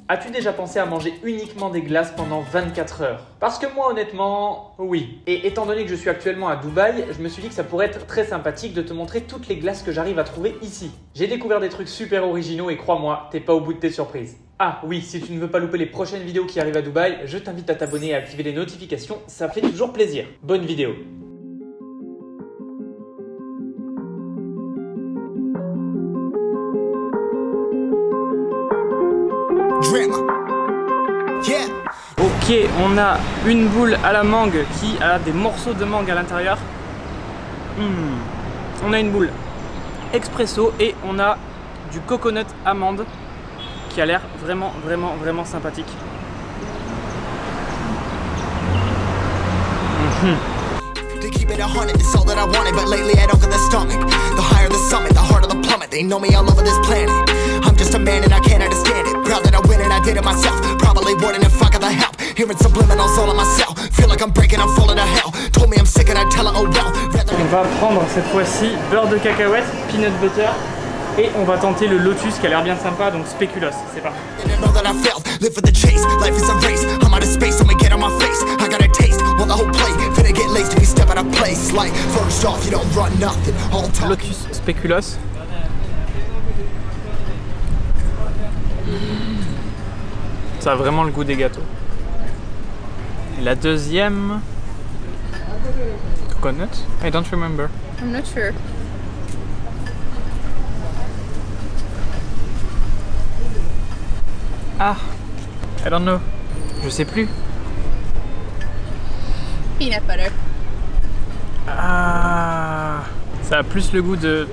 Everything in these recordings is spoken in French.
As-tu déjà pensé à manger uniquement des glaces pendant 24 heures? Parce que moi honnêtement, oui. Et étant donné que je suis actuellement à Dubaï, je me suis dit que ça pourrait être très sympathique de te montrer toutes les glaces que j'arrive à trouver ici. J'ai découvert des trucs super originaux et crois-moi, t'es pas au bout de tes surprises. Ah oui, si tu ne veux pas louper les prochaines vidéos qui arrivent à Dubaï, je t'invite à t'abonner et à activer les notifications, ça fait toujours plaisir. Bonne vidéo. Ok, on a une boule à la mangue qui a des morceaux de mangue à l'intérieur. On a une boule expresso et on a du coconut amande qui a l'air vraiment sympathique. To keep it 100, it's all that I wanted, but lately I don't get the stomach. The higher the summit, the harder the plummet. They know me all over this planet. I'm just a man and I can't understand it. Proud that I win and I did it myself. Probably wouldn't if I got the help. Hearing subliminals all on myself. Feel like I'm breaking, I'm falling to hell. Told me I'm sick and I tell her, oh well. On va prendre cette fois-ci beurre de cacahuète, peanut butter. Et on va tenter le lotus qui a l'air bien sympa, donc spéculoos, c'est parti. Lotus spéculoos. Ça a vraiment le goût des gâteaux. Et la deuxième... Coconut? I don't remember. I'm not sure. Ah, I don't know. Je sais plus. Peanut butter. Ah, ça a plus le goût de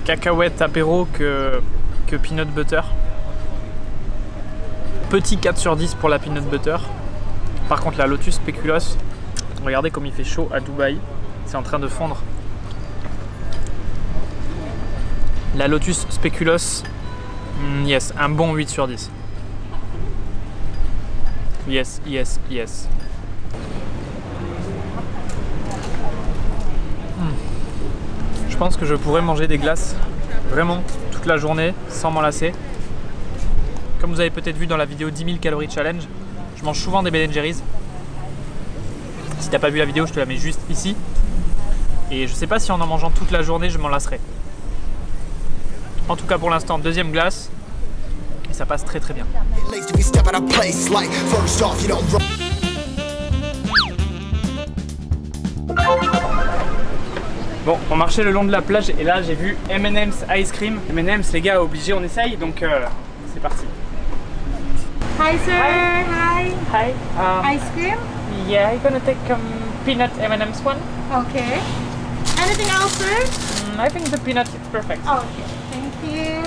cacahuète apéro que peanut butter. Petit 4 sur 10 pour la peanut butter. Par contre la lotus spéculoos, regardez comme il fait chaud à Dubaï. C'est en train de fondre. La lotus spéculoos, yes, un bon 8 sur 10. Yes. Je pense que je pourrais manger des glaces vraiment toute la journée sans m'en lasser. Comme vous avez peut-être vu dans la vidéo 10 000 calories challenge, je mange souvent des Ben & Jerry's. Si t'as pas vu la vidéo, je te la mets juste ici. Et je sais pas si en mangeant toute la journée, je m'en lasserai. En tout cas pour l'instant, deuxième glace. Et ça passe très bien. Bon, on marchait le long de la plage et là j'ai vu M&M's Ice Cream. M&M's les gars, obligé, on essaye, donc c'est parti. Hi sir. Hi. Ice cream? Yeah, I'm gonna take peanut M&M's one. Okay. Anything else, sir? I think the peanut is perfect. Okay. Thank you.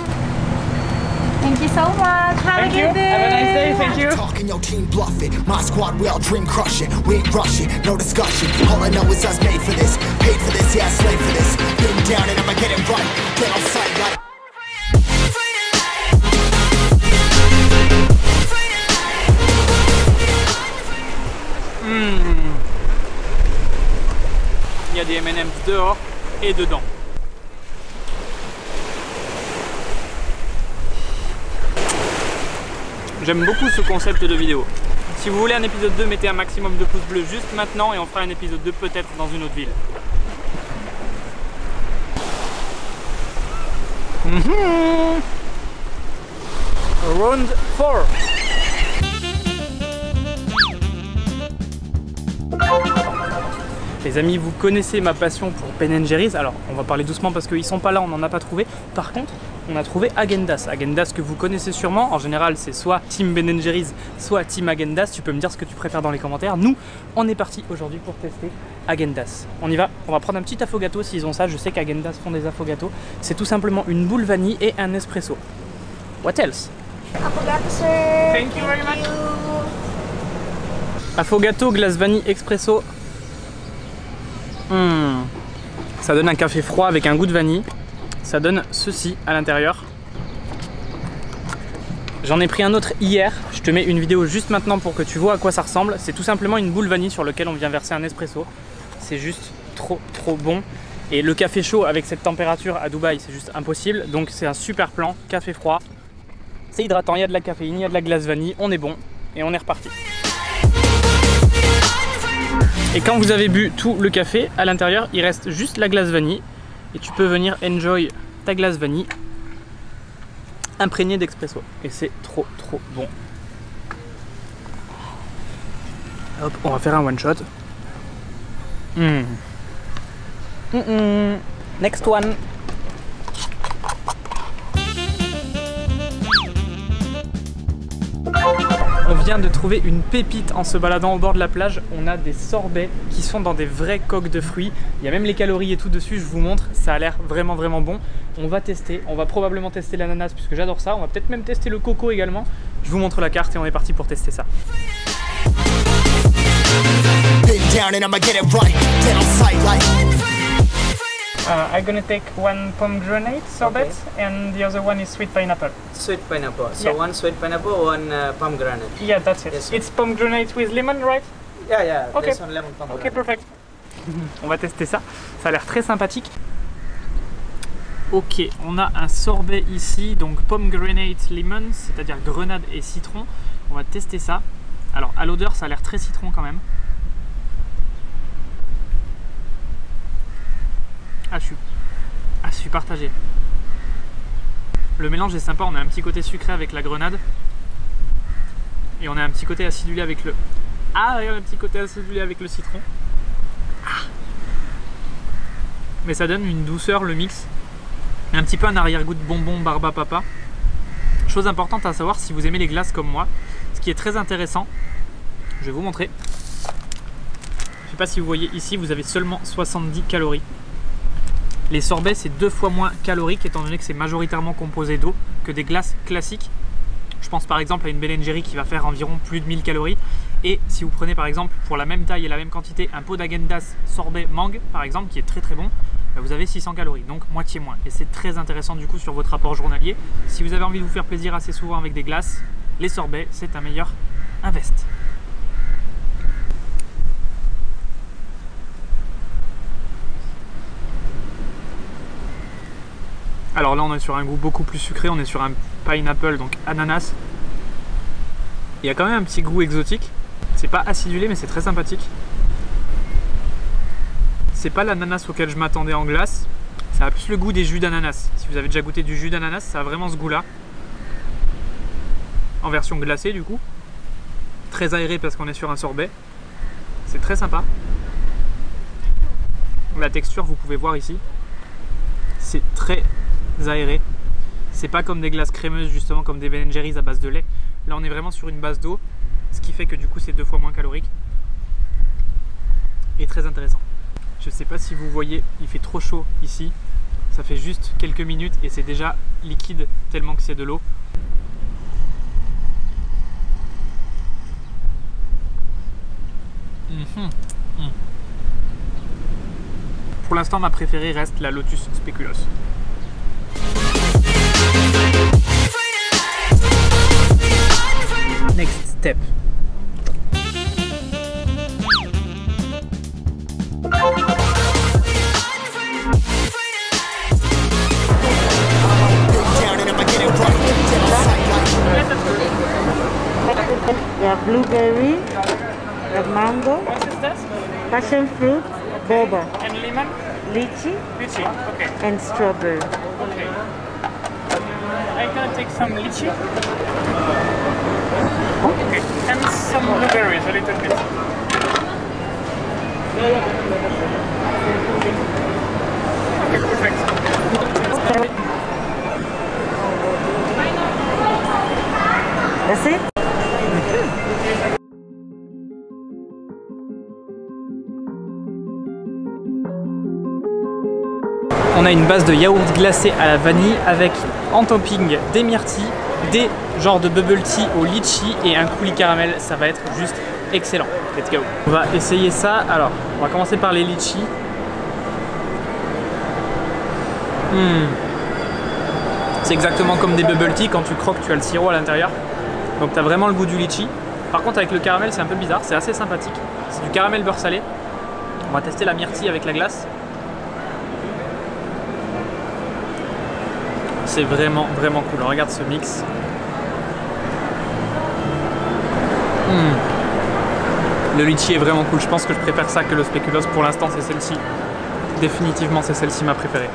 Thank you so much. Have a good day. Have a nice day. Thank you. Talking your team bluff it. My squad, we all dream crush it. We ain't rushing, no discussion. All I know is us made for this. Paid for this, yeah, slave for this. Been down and I'ma get it right. Get on sight like. Il y a des M&M's dehors et dedans. J'aime beaucoup ce concept de vidéo. Si vous voulez un épisode 2, mettez un maximum de pouces bleus juste maintenant et on fera un épisode 2 peut-être dans une autre ville. Round 4. Les amis, vous connaissez ma passion pour Ben & Jerry's. Alors, on va parler doucement parce qu'ils sont pas là, on n'en a pas trouvé. Par contre, on a trouvé Häagen-Dazs. Häagen-Dazs que vous connaissez sûrement. En général, c'est soit Team Ben & Jerry's, soit Team Häagen-Dazs. Tu peux me dire ce que tu préfères dans les commentaires. Nous, on est parti aujourd'hui pour tester Häagen-Dazs. On y va. On va prendre un petit affogato s'ils ont ça. Je sais qu'Häagen-Dazs font des affogatos. C'est tout simplement une boule vanille et un espresso. What else? Affogato, sir. Thank you very much. Affogato, glace vanille, espresso. Ça donne un café froid avec un goût de vanille. Ça donne ceci à l'intérieur. J'en ai pris un autre hier. Je te mets une vidéo juste maintenant pour que tu vois à quoi ça ressemble. C'est tout simplement une boule vanille sur laquelle on vient verser un espresso. C'est juste trop bon. Et le café chaud avec cette température à Dubaï, c'est juste impossible. Donc c'est un super plan, café froid. C'est hydratant, il y a de la caféine, il y a de la glace vanille, on est bon et on est reparti. Et quand vous avez bu tout le café, à l'intérieur, il reste juste la glace vanille. Et tu peux venir enjoy ta glace vanille imprégnée d'expresso. Et c'est trop bon. Hop, on va faire un one shot. Next one. On vient de trouver une pépite en se baladant au bord de la plage. On a des sorbets qui sont dans des vrais coques de fruits. Il y a même les calories et tout dessus, je vous montre. Ça a l'air vraiment bon. On va tester, on va probablement tester l'ananas puisque j'adore ça. On va peut-être même tester le coco également. Je vous montre la carte et on est parti pour tester ça. I'm gonna take one pomegranate sorbet, okay, and the other one is sweet pineapple. Sweet pineapple. So yeah. One sweet pineapple, one pomegranate. Yeah, that's it. Yes, it's pomegranate with lemon, right? Yeah. Okay. There's one lemon pomegranate. Okay, perfect. On va tester ça. Ça a l'air très sympathique. Ok, on a un sorbet ici, donc pomegranate lemon, c'est-à-dire grenade et citron. On va tester ça. Alors, à l'odeur, ça a l'air très citron quand même. Je suis partagé. Le mélange est sympa, on a un petit côté sucré avec la grenade. Et on a un petit côté acidulé avec le... Ah, et un petit côté acidulé avec le citron. Ah. Mais ça donne une douceur, le mix. Et un petit peu un arrière-goût de bonbon barba papa. Chose importante à savoir si vous aimez les glaces comme moi. Ce qui est très intéressant, je vais vous montrer. Je ne sais pas si vous voyez ici, vous avez seulement 70 calories. Les sorbets, c'est 2 fois moins calorique étant donné que c'est majoritairement composé d'eau que des glaces classiques. Je pense par exemple à une Ben & Jerry's qui va faire environ plus de 1000 calories. Et si vous prenez par exemple pour la même taille et la même quantité un pot d'Haagen-Dazs sorbet mangue par exemple qui est très bon, vous avez 600 calories, donc moitié moins. Et c'est très intéressant du coup sur votre rapport journalier. Si vous avez envie de vous faire plaisir assez souvent avec des glaces, les sorbets, c'est un meilleur invest. Alors là on est sur un goût beaucoup plus sucré, on est sur un pineapple, donc ananas. Il y a quand même un petit goût exotique. C'est pas acidulé mais c'est très sympathique. C'est pas l'ananas auquel je m'attendais en glace. Ça a plus le goût des jus d'ananas. Si vous avez déjà goûté du jus d'ananas, ça a vraiment ce goût là. En version glacée du coup. Très aéré parce qu'on est sur un sorbet. C'est très sympa. La texture vous pouvez voir ici. C'est très aéré. C'est pas comme des glaces crémeuses justement comme des Ben & Jerry's à base de lait. Là on est vraiment sur une base d'eau, ce qui fait que du coup c'est 2 fois moins calorique et très intéressant. Je sais pas si vous voyez, il fait trop chaud ici. Ça fait juste quelques minutes et c'est déjà liquide tellement que c'est de l'eau. Pour l'instant ma préférée reste la Lotus Speculoos. Next step. We have blueberry, we have mango, What is this? passion fruit, boba, And lemon? lychee, Lychee, okay. and strawberry. Okay. I'm gonna take some lychee. Okay, and some blueberries, a little bit. Okay, perfect. That's it? On a une base de yaourt glacé à la vanille avec en topping des myrtilles, des genres de bubble tea au litchi et un coulis caramel. Ça va être juste excellent. Let's go. On va essayer ça. Alors, on va commencer par les litchis. C'est exactement comme des bubble tea. Quand tu croques, tu as le sirop à l'intérieur. Donc tu as vraiment le goût du litchi. Par contre, avec le caramel, c'est un peu bizarre. C'est assez sympathique. C'est du caramel beurre salé. On va tester la myrtille avec la glace. C'est vraiment cool. Regarde ce mix. Le litchi est vraiment cool. Je pense que je préfère ça que le spéculoos. Pour l'instant, c'est celle-ci. Définitivement, c'est celle-ci ma préférée.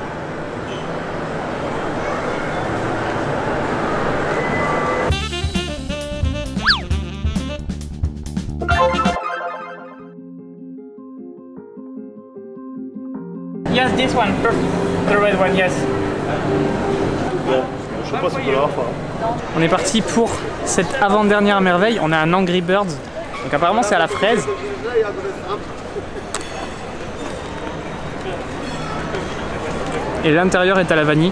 Yes, this one. The red one, yes. Bon, je sais pas si on peut l'avoir pas. On est parti pour cette avant-dernière merveille. On a un Angry Birds. Donc apparemment c'est à la fraise. Et l'intérieur est à la vanille.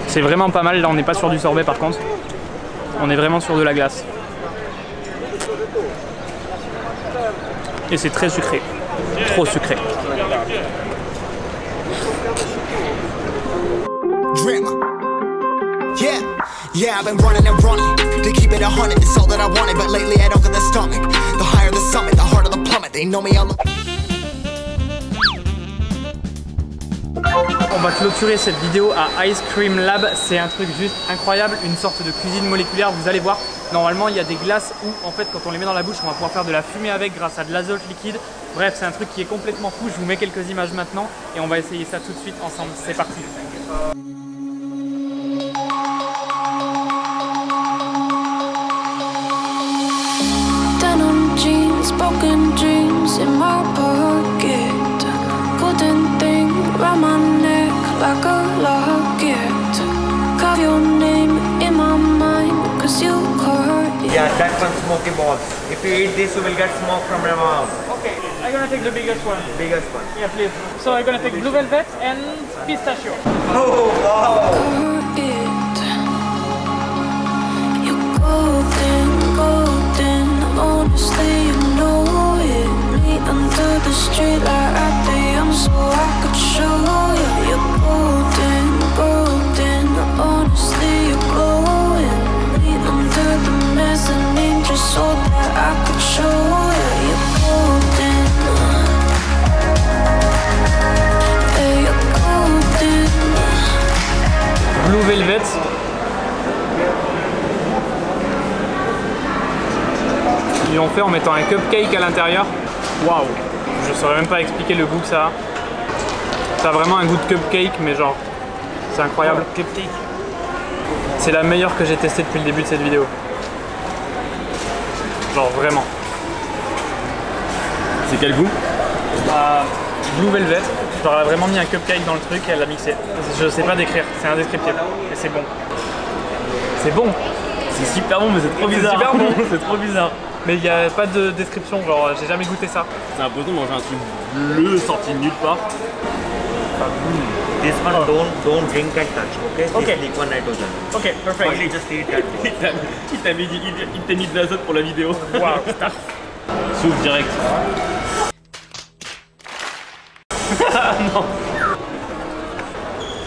C'est vraiment pas mal. Là on n'est pas sur du sorbet par contre. On est vraiment sur de la glace. Et c'est très sucré. Trop sucré. Dream. Yeah, I've been running and running to keep it 100. It's all that I wanted, but lately I don't get the stomach. The higher the summit, the harder the plummet. They know me all. On va clôturer cette vidéo à Ice Cream Lab. C'est un truc juste incroyable, une sorte de cuisine moléculaire. Vous allez voir, normalement il y a des glaces où en fait quand on les met dans la bouche, on va pouvoir faire de la fumée avec grâce à de l'azote liquide. Bref, c'est un truc qui est complètement fou. Je vous mets quelques images maintenant et on va essayer ça tout de suite ensemble. C'est parti. Broken dreams in my pocket. Golden thing round my neck like a locket. Carve your name in my mind, cause you caught it. Yeah, that one smoky balls. If you eat this, you will get smoke from your mouth. Okay, I'm gonna take the biggest one. Biggest one. Yeah, please. So I'm gonna take blue velvet and pistachio. Oh, wow. Caught it. You're golden, golden. Honestly, you know it. Meet under the street light at the young, so I could show you. You're golden, golden. Honestly, you're glowing. Meet under the mezzanine just so that I could show you. You're golden. Yeah, you're golden. Blue velvet. Ils l'ont fait en mettant un cupcake à l'intérieur. Waouh! Je saurais même pas expliquer le goût que ça a. Ça a vraiment un goût de cupcake, mais genre, c'est incroyable. Cupcake. C'est la meilleure que j'ai testée depuis le début de cette vidéo. Genre vraiment. C'est quel goût? Blue velvet. Genre elle a vraiment mis un cupcake dans le truc et elle l'a mixé. Je sais pas décrire, c'est indescriptible. Mais c'est bon. C'est bon! C'est super bon, mais c'est trop bizarre. C'est super bon. C'est trop bizarre. Mais il n'y a pas de description, genre j'ai jamais goûté ça. C'est imposant de manger un truc bleu sorti de nulle part. This one don't drink and touch, okay? Okay. This liquid nitrogen. Ok, perfect. Only just eat that. Il t'a mis de l'azote pour la vidéo. Waouh, putain. Souffle direct. Non.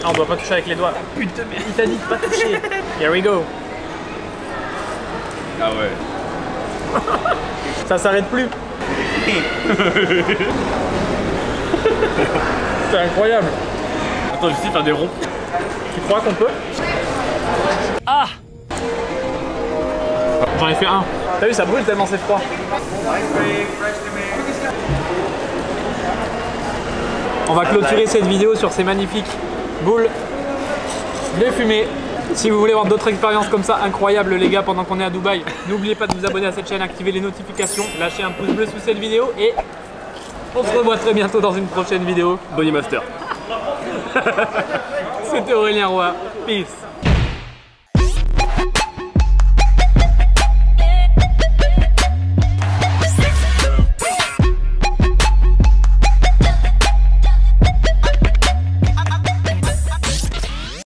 Ah, on doit pas toucher avec les doigts. Putain, mais il t'a dit de pas toucher. Here we go. Ah ouais. Ça s'arrête plus. C'est incroyable. Attends, je sais faire des ronds. Tu crois qu'on peut? Ah! J'en ai fait un. T'as vu, ça brûle tellement c'est froid. On va clôturer cette vidéo sur ces magnifiques boules de fumée. Si vous voulez voir d'autres expériences comme ça incroyables les gars pendant qu'on est à Dubaï, n'oubliez pas de vous abonner à cette chaîne, activer les notifications, lâcher un pouce bleu sous cette vidéo et on se revoit très bientôt dans une prochaine vidéo. Bonnie Master. C'était Aurélien Roy. Peace.